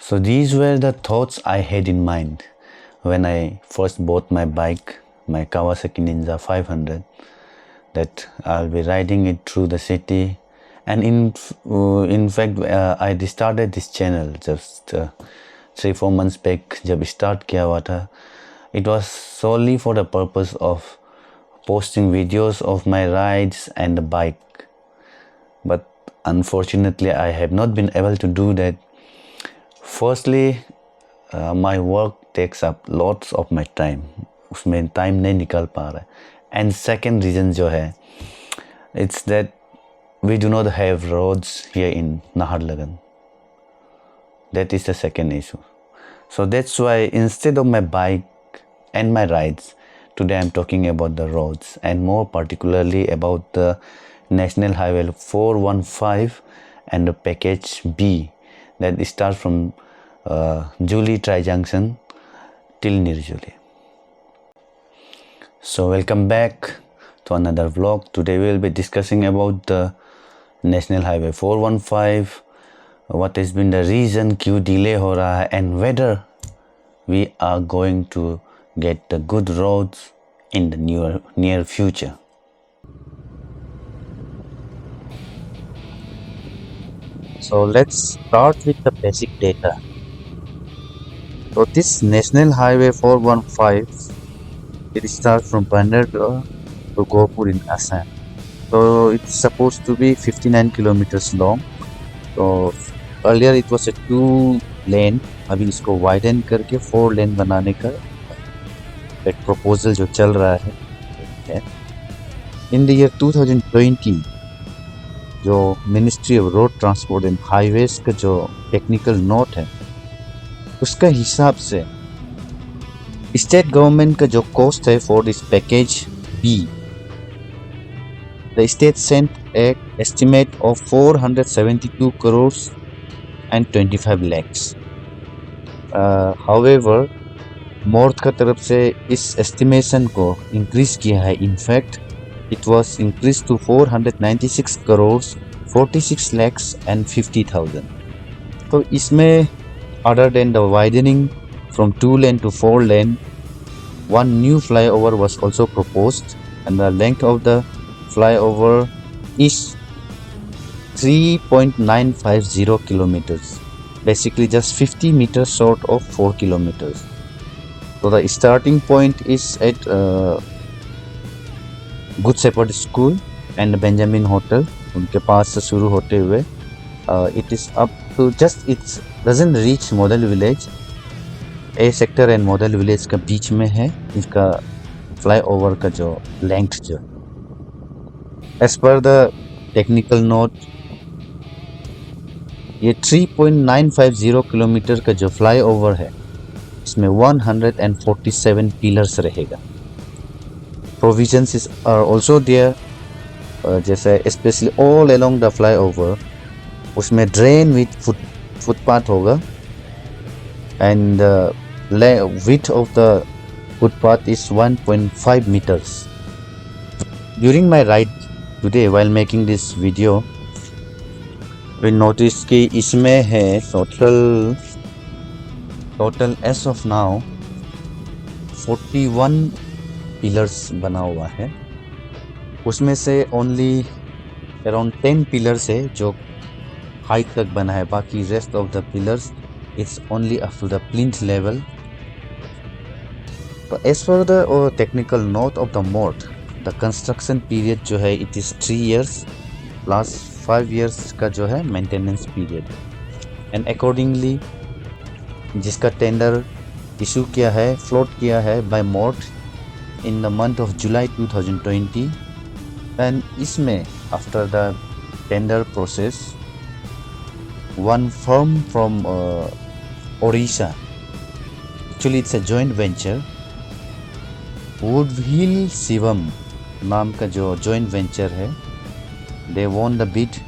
So these were the thoughts I had in mind when I first bought my bike, my Kawasaki Ninja 500, that I'll be riding it through the city. And in fact I started this channel just 3-4 months back. जब start किया हुआ था, it was solely for the purpose of posting videos of my rides and the bike. But unfortunately I have not been able to do that. Firstly, my work takes up lots of my time. उसमें time नहीं निकल पा रहा है. And second reason जो है, it's that we do not have roads here in Naharlagan. That is the second issue. So that's why instead of my bike and my rides, today I'm talking about the roads, and more particularly about the National Highway 415 and the package B that starts from Juli Tri-Junction till Nirjuli. So welcome back to another vlog. Today we will be discussing about the National Highway 415, what has been the reason क्यों delay हो रहा है, and whether we are going to get the good roads in the near future. So let's start with the basic data. So this National Highway 415, it starts from Bandargarh to Gopur in Assam. So it's supposed to be 59 kilometers long. So earlier it was a 2 lane, अभी इसको widen करके 4 lane बनाने का एक proposal जो चल रहा है. In the year 2020 जो Ministry of Road Transport and Highways का जो technical note है, उसका हिसाब से स्टेट गवर्नमेंट का जो कॉस्ट है for this package B, the state sent an estimate of 472 crores and 25 lakhs. However, मोर्थ का तरफ से इस एस्टिमेशन को इंक्रीज किया है. In fact it was increased to 496 crores 46 lakhs and 50,000. तो इसमें other than the widening from 2 lane to 4 lane, one new flyover was also proposed, and the length of the flyover is 3.950 kilometers, basically just 50 meters short of 4 kilometers. So the starting point is at Good Shepherd School and Benjamin Hotel. उनके पास से शुरू होते हुए it is up to just it doesn't reach Model Village. A sector and Model Village का बीच में है इसका flyover का जो length जो. As per the technical note, ये 3.950 किलोमीटर का जो flyover है, इसमें 147 pillars रहेगा. Provisions are also there, जैसे especially all along the flyover उसमें drain with footpath होगा, and width of the footpath is 1.5 meters. During my ride today while making this video, we noticed कि इसमें है total as of now 41 pillars बना हुआ है. उसमें से only around 10 pillars है जो height तक बना है. बाकी rest of the pillars it's only up to the plinth level. But as for the technical note of the MORTH, the construction period जो है it is 3 years plus 5 years का जो है maintenance period. And accordingly जिसका tender issue किया है, float किया है by MORTH in the month of July 2020, and इसमें after the tender process, one firm from Odisha, actually it's a joint venture, Woodhill Shivam नाम का जो joint venture है, they won the bid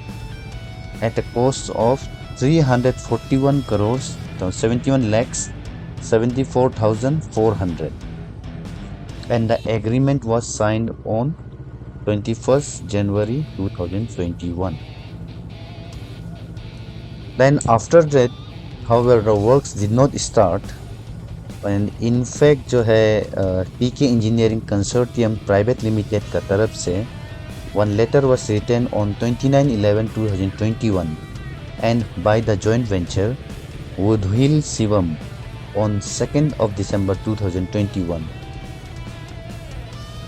at a cost of 341 crores 71 lakhs 74,400, and the agreement was signed on 21st January 2021. Then after that However, the works did not start. And in fact जो है TK Engineering Consortium Private Limited का तरफ से one letter was written on 29/11/2021 and by the joint venture Woodhill Shivam on 2nd of December 2021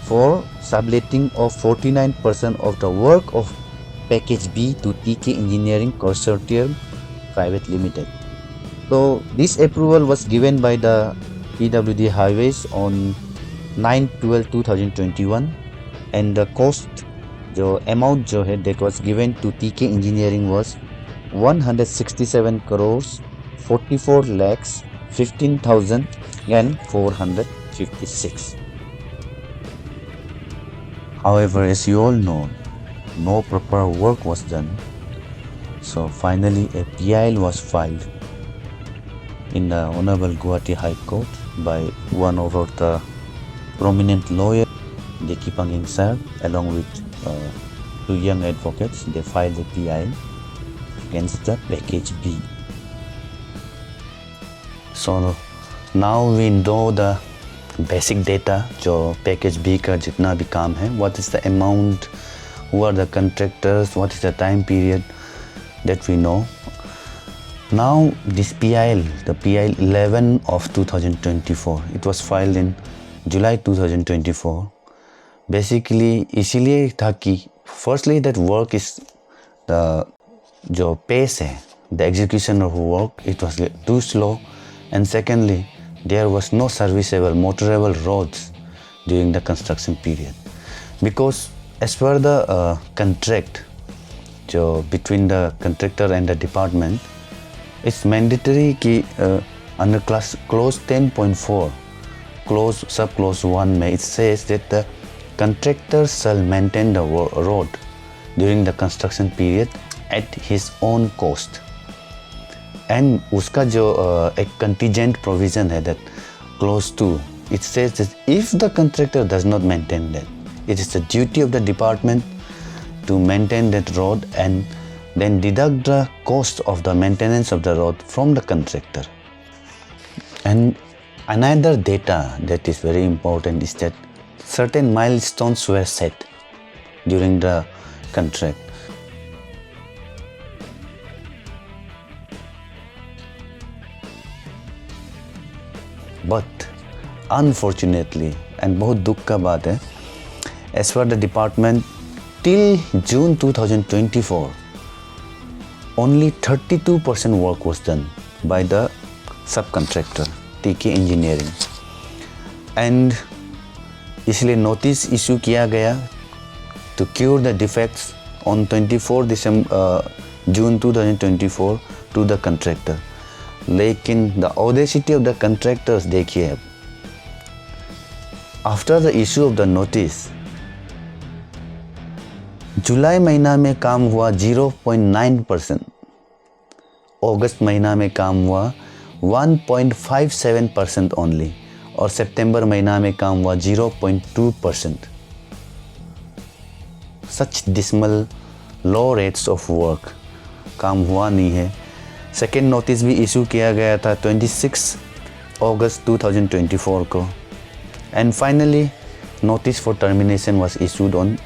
for subletting of 49% of the work of Package B to TK Engineering Consortium Private Limited. So this approval was given by the PWD Highways on 9/12/2021 and the cost जो amount जो है that was given to TK Engineering was 167 crores 44 lakhs 15,456. However, as you all know, no proper work was done. So finally a PIL was filed in the Honorable Guwahati High Court by one of the prominent lawyer, Deki Panging sir, along with two young advocates. They filed the PIL against the Package B. So now we know the basic data जो Package B का जितना भी काम है, what is the amount, who are the contractors, what is the time period that we know. Now this PIL, the PIL 11 of 2024, it was filed in July 2024. Basically इसीलिए था कि firstly that work is the जो pace है, the execution of work, it was too slow, and secondly there was no serviceable motorable roads during the construction period, because as per the contract जो between the contractor and the department, it's mandatory कि under clause 10.4 sub clause 1 में it says that the contractor shall maintain the road during the construction period at his own cost. And उसका जो एक contingent provision है, that clause 2, it says that if the contractor does not maintain that, it is the duty of the department to maintain that road and then deduct the cost of the maintenance of the road from the contractor. And another data that is very important is that certain milestones were set during the contract. But unfortunately, and बहुत दुख का बात है, as per the department, till June 2024, only 32% work was done by the subcontractor TK Engineering. And इसलिए notice issue किया गया to cure the defects on 24 June 2024 to the contractor. लेकिन the audacity of the contractors देखिए अब. After the issue of the notice, जुलाई महीना में काम हुआ 0.9%, अगस्त महीना में काम हुआ 1.57% ओनली, और सितंबर महीना में काम हुआ 0.2%. Such dismal low rates of work, काम हुआ नहीं है. सेकेंड नोटिस भी इशू किया गया था 26 अगस्त 2024 को, and finally notice for termination was issued on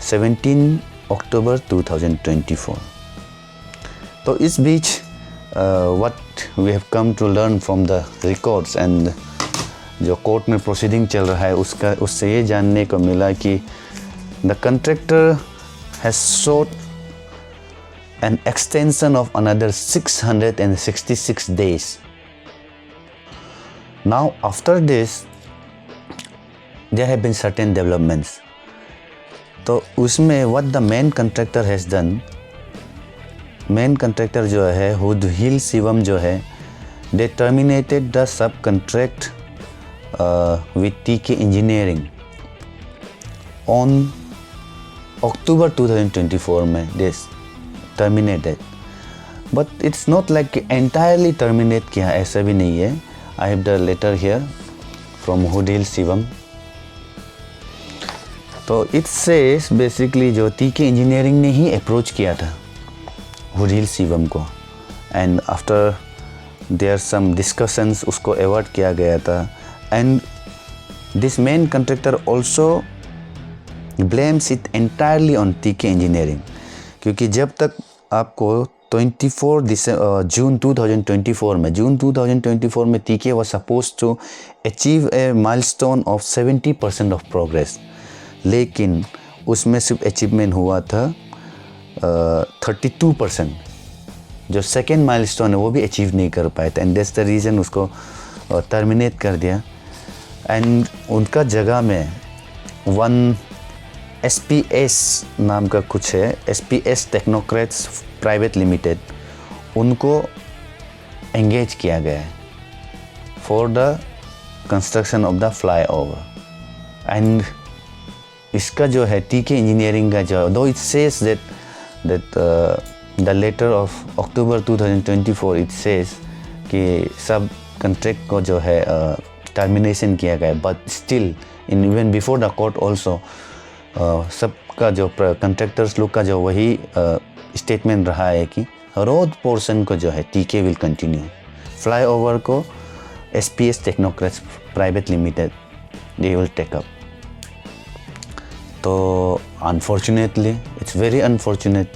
17 October 2024. तो इस बीच what we have come to learn from the records and जो कोर्ट में प्रोसीडिंग चल रहा है उससे ये जानने को मिला कि the contractor has sought an extension of another 666 days. Now after this there have been certain developments. तो उसमें what the main contractor has done, main contractor जो है Woodhill Shivam जो है, they terminated the subcontract with TK Engineering on October 2024 में this terminated, but it's not like entirely terminate किया, ऐसा भी नहीं है. I have the letter here from Woodhill Shivam. तो it says basically जो TK Engineering ने ही अप्रोच किया था Woodhill Shivam को, and after there some discussions, उसको अवॉइड किया गया था. And this main contractor also blames it entirely on TK engineering, क्योंकि जब तक आपको 24 जून 2024 में TK was suppose to achieve a milestone of 70% of progress, लेकिन उसमें सिर्फ अचीवमेंट हुआ था 32%. जो सेकेंड माइलस्टोन है वो भी अचीव नहीं कर पाए थे, एंड दैट्स द रीज़न उसको टर्मिनेट कर दिया. एंड उनका जगह में वन SPS नाम का कुछ है, SPS टेक्नोक्रेट्स प्राइवेट लिमिटेड, उनको एंगेज किया गया है for the construction of the flyover. And इसका जो है टीके इंजीनियरिंग का जो, though it says that the letter of October 2024 it says कि सब कंट्रैक्ट को जो है टर्मिनेशन किया गया, but still in even before the court also सबका जो कंट्रैक्टर्स लोग का जो वही स्टेटमेंट रहा है कि रोड पोर्शन को जो है TK will continue, flyover को SPS technocrats private limited they will take up. तो unfortunately, it's very unfortunate,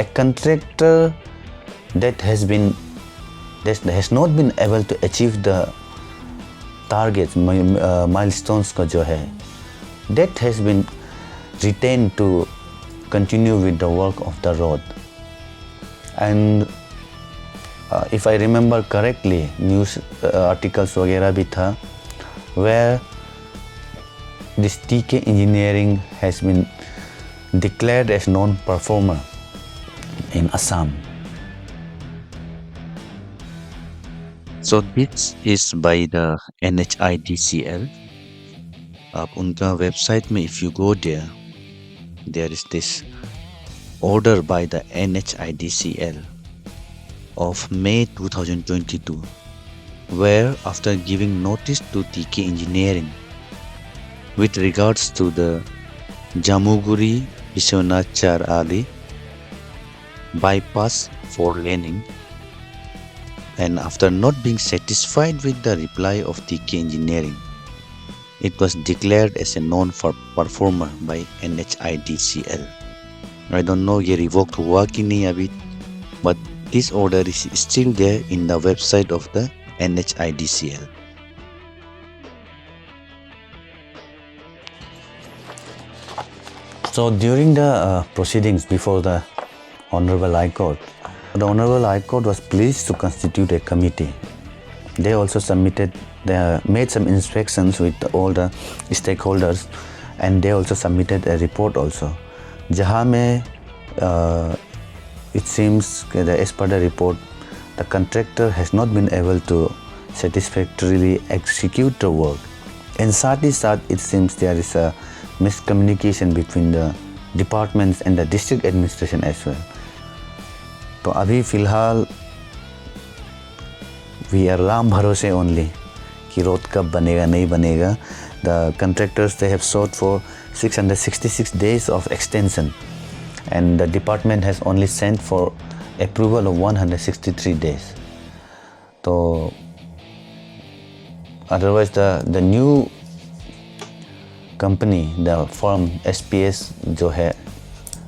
a contractor that has not been able to achieve the targets, milestones का जो है, that has been retained to continue with the work of the road. And if I remember correctly, news articles वगैरह भी था where this TK Engineering has been declared as non-performer in Assam. So this is by the NHIDCL. आप उनका website में if you go there, there is this order by the NHIDCL of May 2022, where after giving notice to TK Engineering with regards to the Jamuguri Vishwanath Char Ali bypass 4 laning, and after not being satisfied with the reply of TK Engineering, it was declared as a non-performer by NHIDCL. I don't know ये revoked हुआ कि नहीं अभी, but this order is still there in the website of the NHIDCL. So during the proceedings before the Honorable High Court, the Honorable High Court was pleased to constitute a committee. They also made some inspections with all the stakeholders, and they also submitted a report also. जहाँ में it seems that as per the report, the contractor has not been able to satisfactorily execute the work. And साथ ही साथ it seems there is a miscommunication between the departments and the district administration as well. तो अभी फ़िलहाल we are Ram भरोसे only कि road कब बनेगा नहीं बनेगा. The contractors, they have sought for 666 days of extension, and the department has only sent for approval of 163 days. So otherwise the new company, the firm SPS जो है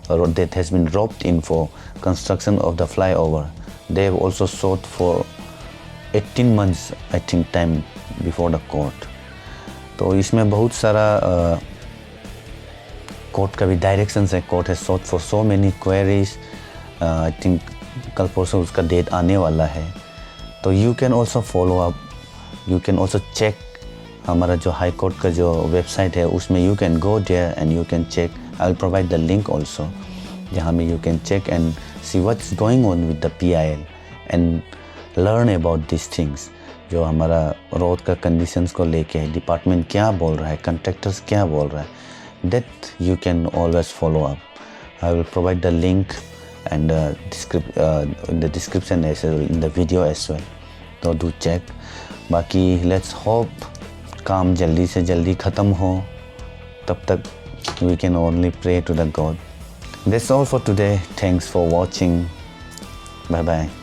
that has been roped in for construction of the flyover, they have also sought for 18 months I think time before the court. तो इसमें बहुत सारा court का भी directions है. Court है sought for so many queries. I think कल परसों उसका डेट आने वाला है. तो you can also follow up, you can also check हमारा जो हाई कोर्ट का जो वेबसाइट है उसमें you can go there and you can check. I will provide the link also, जहाँ में you can check and see what's going on with the PIL and learn about these things. जो हमारा road का conditions को लेके department क्या बोल रहा है, कंट्रैक्टर्स क्या बोल रहा है, that you can always follow up. I will provide the link and in the description as well, in the video as well. तो do check. बाकी let's hope काम जल्दी से जल्दी ख़त्म हो. तब तक we can only pray to the God. That's all for today. Thanks for watching. Bye bye.